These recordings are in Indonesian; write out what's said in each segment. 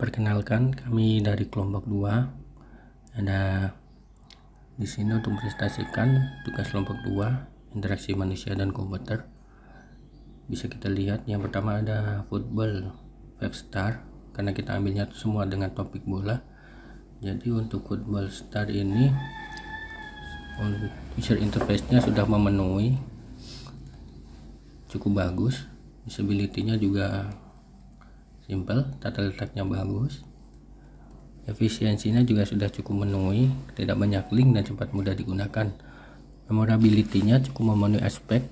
Perkenalkan, kami dari kelompok 2. Ada di sini untuk presentasikan tugas kelompok 2, interaksi manusia dan komputer. Bisa kita lihat yang pertama ada football webstar, karena kita ambilnya semua dengan topik bola. Jadi untuk football star ini user interface-nya sudah memenuhi, cukup bagus. Usability-nya juga simple, tata letaknya bagus, efisiensinya juga sudah cukup memenuhi, tidak banyak link dan cepat mudah digunakan. Memorability-nya cukup memenuhi aspek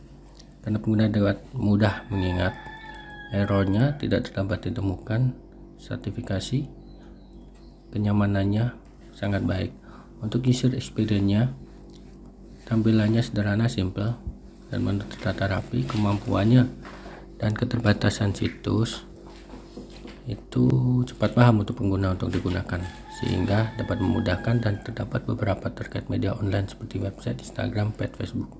karena pengguna dapat mudah mengingat. Errornya tidak terdapat ditemukan. Sertifikasi, kenyamanannya sangat baik. Untuk user experience-nya, tampilannya sederhana, simple, dan tertata rapi. Kemampuannya dan keterbatasan situs itu cepat paham untuk pengguna untuk digunakan, sehingga dapat memudahkan, dan terdapat beberapa terkait media online seperti website, Instagram, page, Facebook.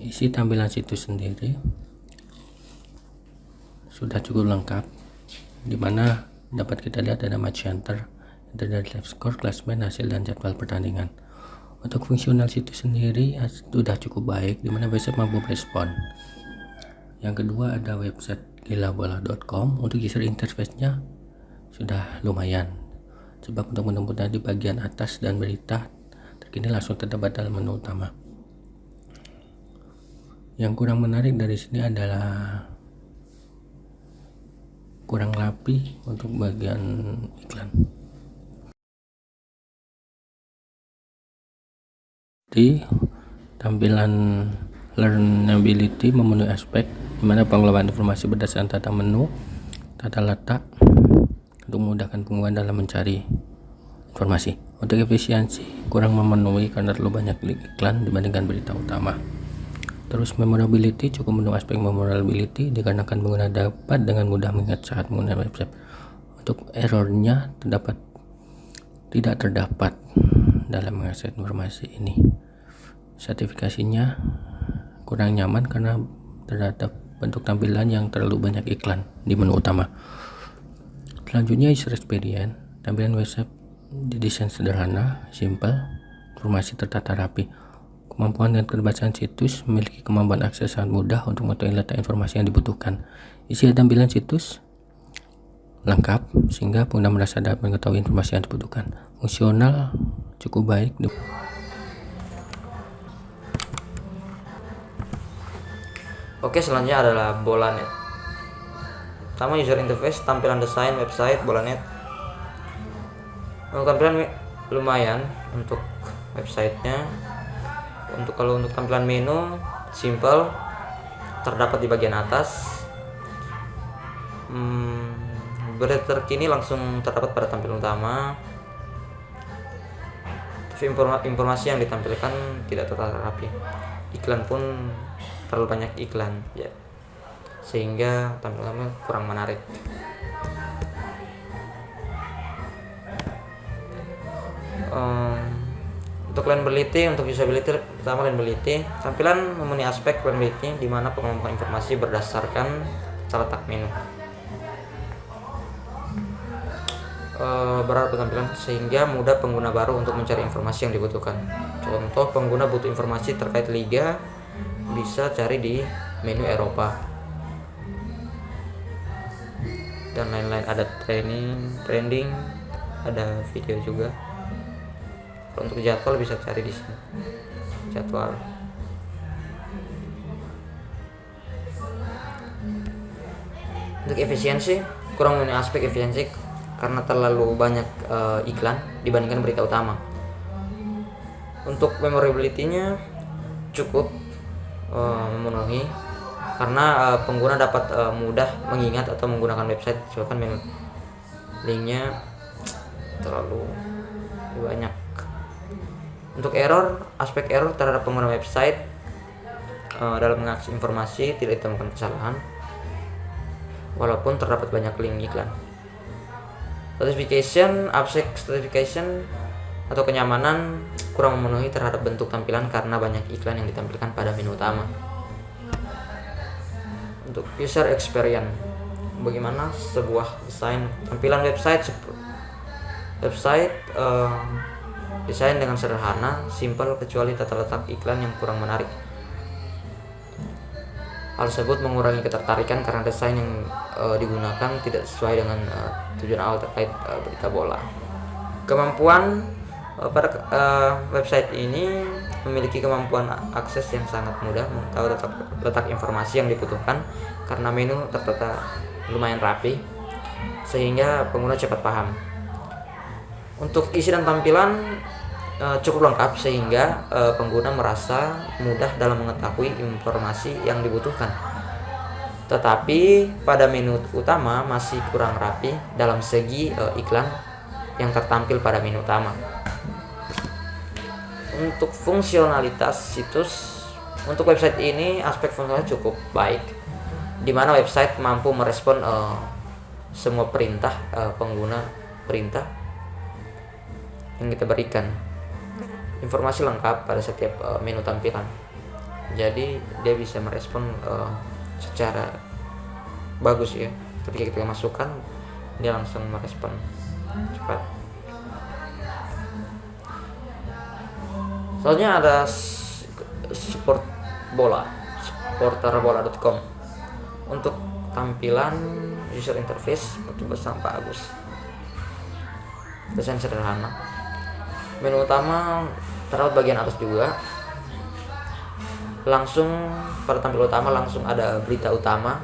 Isi tampilan situs sendiri sudah cukup lengkap, dimana dapat kita lihat ada match center, ada live score, klasmen, hasil, dan jadwal pertandingan. Untuk fungsional situs sendiri sudah cukup baik, dimana website mampu respon. Yang kedua ada website gilabola.com. Untuk user interface-nya sudah lumayan, sebab untuk menemukan di bagian atas dan berita terkini langsung terdapat dalam menu utama. Yang kurang menarik dari sini adalah kurang rapi untuk bagian iklan. Di tampilan learnability memenuhi aspek, dimana pengelolaan informasi berdasarkan tata menu, tata letak untuk memudahkan pengguna dalam mencari informasi. Untuk efisiensi kurang memenuhi karena terlalu banyak iklan dibandingkan berita utama. Terus memorability cukup memenuhi aspek memorability dikarenakan pengguna dapat dengan mudah mengingat saat menggunakan website. Untuk errornya tidak terdapat dalam mengakses informasi ini. Sertifikasinya kurang nyaman karena terdapat bentuk tampilan yang terlalu banyak iklan di menu utama. Selanjutnya user experience, tampilan website didesain sederhana, simple, informasi tertata rapi. Kemampuan dan keterbatasan situs memiliki kemampuan akses sangat mudah untuk mengetahui letak informasi yang dibutuhkan. Isi tampilan situs lengkap sehingga pengguna merasa dapat mengetahui informasi yang dibutuhkan. Fungsional cukup baik. Oke, selanjutnya adalah Bolanet. Pertama, user interface, tampilan desain website Bolanet. Tampilan lumayan untuk websitenya. Kalau untuk tampilan menu simple, terdapat di bagian atas. Berita terkini langsung terdapat pada tampilan utama. Tapi informasi yang ditampilkan tidak tertata rapi. Iklan pun terlalu banyak iklan ya, sehingga tampilannya kurang menarik. Untuk learnability, untuk usability, pertama learnability, tampilan memenuhi aspek learnability di mana pengelompokan informasi berdasarkan letak menu. Berarti tampilan sehingga mudah pengguna baru untuk mencari informasi yang dibutuhkan. Contoh, pengguna butuh informasi terkait liga, bisa cari di menu Eropa dan lain-lain. Ada trending, ada video juga. Kalau untuk jadwal bisa cari di sini, jadwal. Untuk efisiensi kurang memenuhi aspek efisiensi karena terlalu banyak iklan dibandingkan berita utama. Untuk memorability-nya cukup memenuhi karena pengguna dapat mudah mengingat atau menggunakan website, misalkan menu linknya terlalu banyak. Untuk error, aspek error terhadap pengguna website dalam mengakses informasi tidak ditemukan kesalahan walaupun terdapat banyak link iklan. Certification, aspek certification atau kenyamanan kurang memenuhi terhadap bentuk tampilan karena banyak iklan yang ditampilkan pada menu utama. Untuk user experience, bagaimana sebuah desain tampilan website desain dengan sederhana, simpel, kecuali tata letak iklan yang kurang menarik. Hal tersebut mengurangi ketertarikan karena desain yang digunakan tidak sesuai dengan tujuan awal terkait berita bola. Kemampuan pada website ini memiliki kemampuan akses yang sangat mudah, mengetahui letak informasi yang dibutuhkan karena menu tertata lumayan rapi sehingga pengguna cepat paham. Untuk isi dan tampilan cukup lengkap sehingga pengguna merasa mudah dalam mengetahui informasi yang dibutuhkan. Tetapi pada menu utama masih kurang rapi dalam segi iklan yang tertampil pada menu utama. Untuk fungsionalitas situs, untuk website ini aspek fungsional cukup baik, di mana website mampu merespon semua perintah pengguna yang kita berikan. Informasi lengkap pada setiap menu tampilan, jadi dia bisa merespon secara bagus ya. Ketika kita masukkan, dia langsung merespon cepat. Soalnya ada supporterbola.com. Untuk tampilan user interface betul sangat bagus, desain sederhana. Menu utama terdapat bagian atas juga. Langsung pada tampil utama langsung ada berita utama.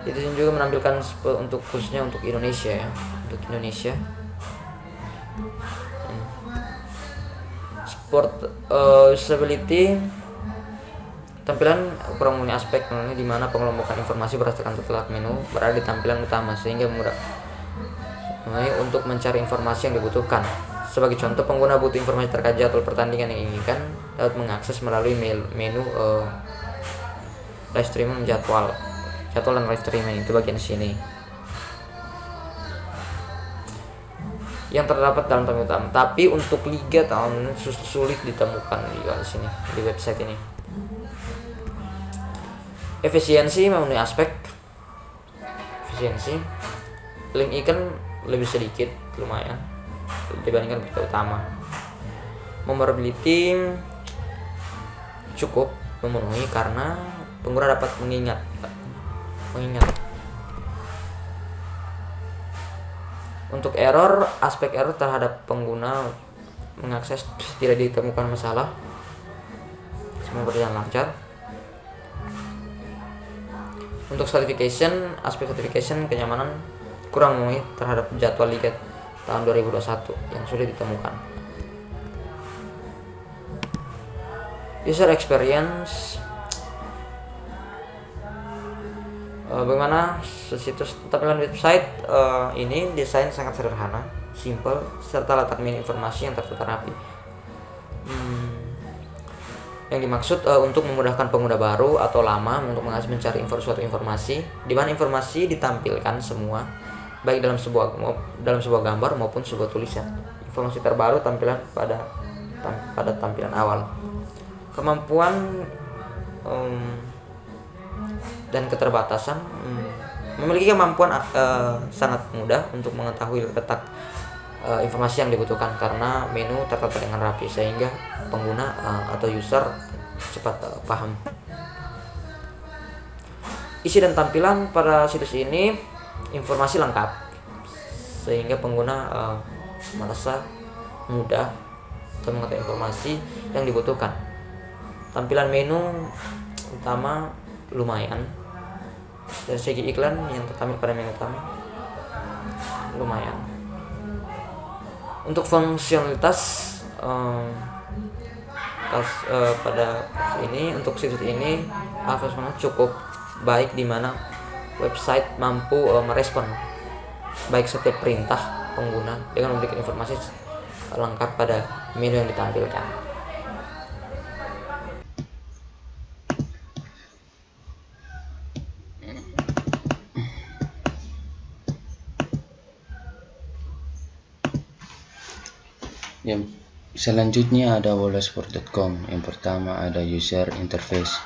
Itu juga menampilkan untuk khususnya untuk Indonesia ya, untuk Indonesia. Sport usability, tampilan kurang mempunyai aspek di mana pengelompokan informasi berdasarkan letak menu berada di tampilan utama sehingga mudah untuk mencari informasi yang dibutuhkan. Sebagai contoh, pengguna butuh informasi terkait jadwal pertandingan yang inginkan dapat mengakses melalui menu live streaming, jadwal dan live streaming, itu bagian sini yang terdapat dalam tampil utama. Tapi untuk liga tahun sulit ditemukan di sini di website ini. Efisiensi memenuhi aspek efisiensi. Link iklan lebih sedikit lumayan dibandingkan berita utama. Memorability cukup memenuhi karena pengguna dapat mengingat. Untuk error, aspek error terhadap pengguna mengakses tidak ditemukan masalah, semua berjalan lancar. Untuk certification, aspek certification kenyamanan kurang memenuhi terhadap jadwal liga tahun 2021 yang sulit ditemukan. User experience, bagaimana situs tampilan website ini desain sangat sederhana, simple, serta letak menu informasi yang tertata rapi. Yang dimaksud untuk memudahkan pengguna baru atau lama untuk mencari suatu informasi, di mana informasi ditampilkan semua, baik dalam sebuah gambar maupun sebuah tulisan. Informasi terbaru tampilan pada tampilan awal. Kemampuan dan keterbatasan, memiliki kemampuan sangat mudah untuk mengetahui letak informasi yang dibutuhkan karena menu tertata dengan rapi sehingga pengguna atau user cepat paham. Isi dan tampilan pada situs ini informasi lengkap sehingga pengguna merasa mudah untuk mengetahui informasi yang dibutuhkan. Tampilan menu utama lumayan, dari segi iklan yang tertampil pada menu utama lumayan. Untuk fungsionalitas pada ini, untuk situs ini alfabetnya cukup baik, di mana website mampu merespon baik setiap perintah pengguna dengan memberikan informasi lengkap pada menu yang ditampilkan. Yang selanjutnya ada bolasport.com. Yang pertama ada user interface.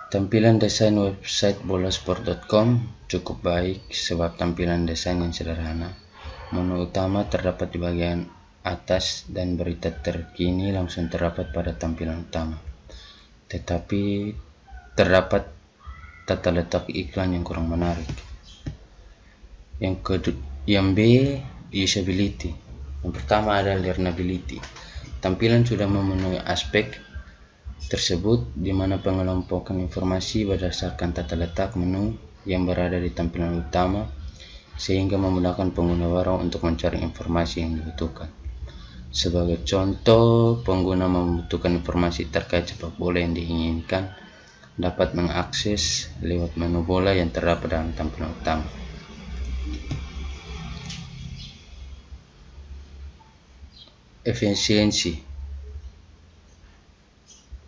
Tampilan desain website bolasport.com cukup baik sebab tampilan desain yang sederhana. Menu utama terdapat di bagian atas dan berita terkini langsung terdapat pada tampilan utama. Tetapi terdapat tata letak iklan yang kurang menarik. Yang B, usability. Yang pertama ada learnability. Tampilan sudah memenuhi aspek tersebut, di mana pengelompokan informasi berdasarkan tata letak menu yang berada di tampilan utama, sehingga memudahkan pengguna baru untuk mencari informasi yang dibutuhkan. Sebagai contoh, pengguna membutuhkan informasi terkait sepak bola yang diinginkan dapat mengakses lewat menu bola yang terdapat dalam tampilan utama. Efisiensi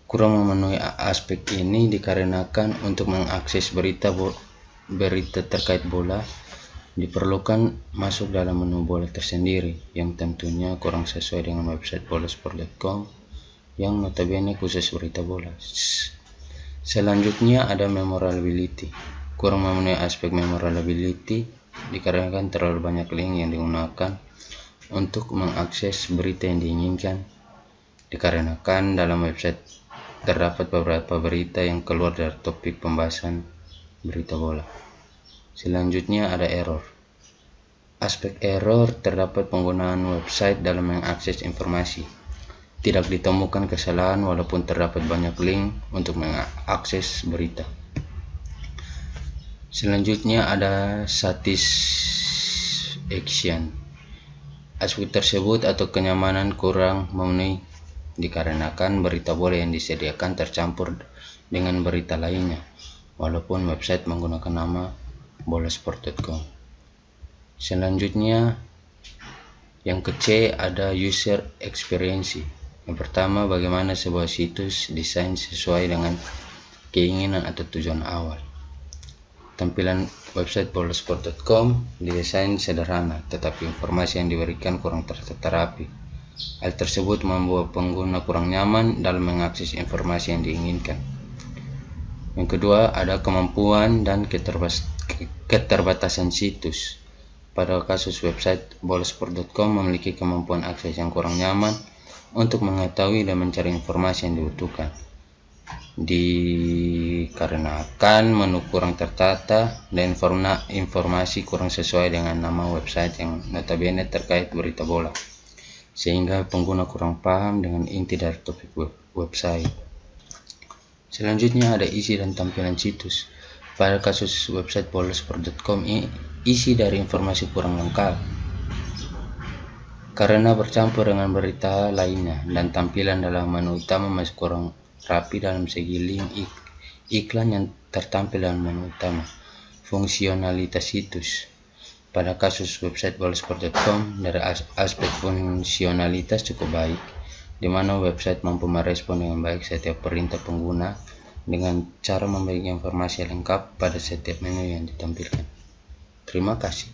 kurang memenuhi aspek ini dikarenakan untuk mengakses berita terkait bola diperlukan masuk dalam menu bola tersendiri, yang tentunya kurang sesuai dengan website bolasport.com yang notabene khusus berita bola. Selanjutnya ada memorability. Kurang memenuhi aspek memorability dikarenakan terlalu banyak link yang digunakan untuk mengakses berita yang diinginkan, dikarenakan dalam website terdapat beberapa berita yang keluar dari topik pembahasan berita bola. Selanjutnya ada error. Aspek error terdapat penggunaan website dalam mengakses informasi. Tidak ditemukan kesalahan walaupun terdapat banyak link untuk mengakses berita. Selanjutnya ada satisfaction. Aspek tersebut atau kenyamanan kurang memenuhi dikarenakan berita bola yang disediakan tercampur dengan berita lainnya, walaupun website menggunakan nama bolasport.com. Selanjutnya yang ke-C ada user experience. Yang pertama, bagaimana sebuah situs desain sesuai dengan keinginan atau tujuan awal. Tampilan website bolasport.com didesain sederhana, tetapi informasi yang diberikan kurang tertata rapi. Hal tersebut membuat pengguna kurang nyaman dalam mengakses informasi yang diinginkan. Yang kedua, ada kemampuan dan keterbatasan situs. Pada kasus website bolasport.com memiliki kemampuan akses yang kurang nyaman untuk mengetahui dan mencari informasi yang dibutuhkan, dikarenakan menu kurang tertata dan informasi kurang sesuai dengan nama website yang notabene terkait berita bola, sehingga pengguna kurang paham dengan inti dari topik website. Selanjutnya ada isi dan tampilan situs. Pada kasus website bolasport.com, isi dari informasi kurang lengkap karena bercampur dengan berita lainnya, dan tampilan dalam menu utama masih kurang rapi dalam segi link iklan yang tertampil dalam menu utama. Fungsionalitas situs. Pada kasus website bolasport.com, dari aspek fungsionalitas cukup baik, di mana website mampu merespon dengan baik setiap perintah pengguna dengan cara memberikan informasi lengkap pada setiap menu yang ditampilkan. Terima kasih.